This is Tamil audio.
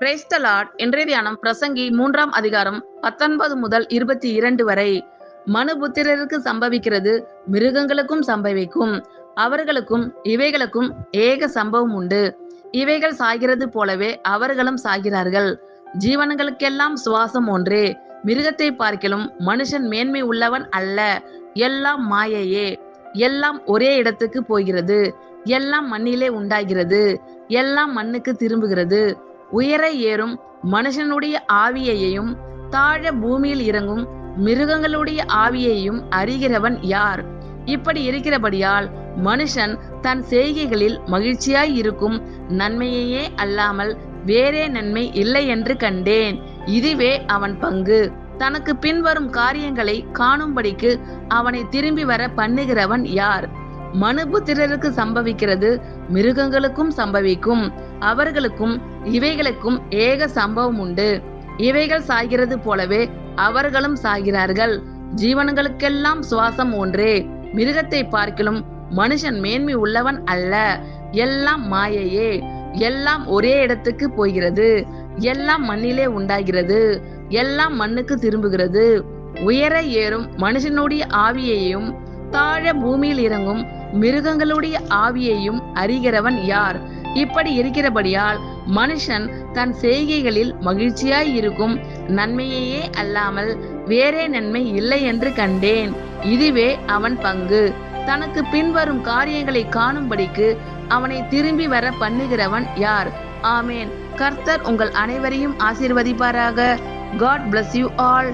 Praise the Lord. இன்றைய தியானம் பிரசங்கி 3ஆம் அதிகாரம் 19 முதல் 22 வரை. மனுபுத்திரருக்கு சம்பவிக்கிறது மிருகங்களுக்கும் சம்பவிக்கும், அவர்களுக்கும் இவைகளுக்கும் ஏக சம்பவம் உண்டு. இவைகள் சாகிறது போலவே அவர்களும் சாகிறார்கள். ஜீவன்களுக்கெல்லாம் சுவாசம் ஒன்றே, மிருகத்தை பார்க்கிலும் மனுஷன் மேன்மை உள்ளவன் அல்ல. எல்லாம் மாயையே, எல்லாம் ஒரே இடத்துக்கு போகிறது, எல்லாம் மண்ணிலே உண்டாகிறது, எல்லாம் மண்ணுக்கு திரும்புகிறது. உயர ஏறும் மனுஷனுடைய ஆவியையும் தாழ பூமியில் இறங்கும் மிருகங்களுடைய ஆவியையும் அறிகிறவன் யார்? இப்படி இருக்கிறபடியால் மனுஷன் தன் செய்கைகளில் மகிழ்ச்சியாய் இருக்கும் நன்மையையே அல்லாமல் வேறே நன்மை இல்லை என்று கண்டேன். இதுவே அவன் பங்கு. தனக்கு பின்வரும் காரியங்களை காணும்படிக்கு அவனை திரும்பி வர பண்ணுகிறவன் யார்? மனுபுத்திரருக்கு சம்பவிக்கிறது மிருகங்களுக்கும் சம்பவிக்கும், அவர்களுக்கும் இவைகளுக்கும் ஏக சம்பவம் உண்டு. இவைகள் சாகிறது போலவே அவர்களும் சாகிறார்கள். ஜீவன்களுக்கெல்லாம் சுவாசம் ஒன்றே, மிருகத்தை பார்க்கிலும் மனுஷன் மேன்மை உள்ளவன் அல்ல. எல்லாம் மாயையே, எல்லாம் ஒரே இடத்துக்கு போகிறது, எல்லாம் மண்ணிலே உண்டாகிறது, எல்லாம் மண்ணுக்கு திரும்புகிறது. உயர ஏறும் மனுஷனுடைய ஆவியையும் தாழ பூமியில் இறங்கும் மிருகங்களுடைய ஆவியையும் அறிகிறவன் யார்? இப்படி இருக்கிறபடியால் மனுஷன் தன் செய்கைகளில் மகிழ்ச்சியாய் இருக்கும் நன்மையையே அல்லாமல் வேறே நன்மை இல்லை என்று கண்டேன். இதுவே அவன் பங்கு. தனக்கு பின்வரும் காரியங்களை காணும்படிக்கு அவனை திரும்பி வர பண்ணுகிறவன் யார்? ஆமேன். கர்த்தர் உங்கள் அனைவரையும் ஆசீர்வதிப்பாராக. God bless you all.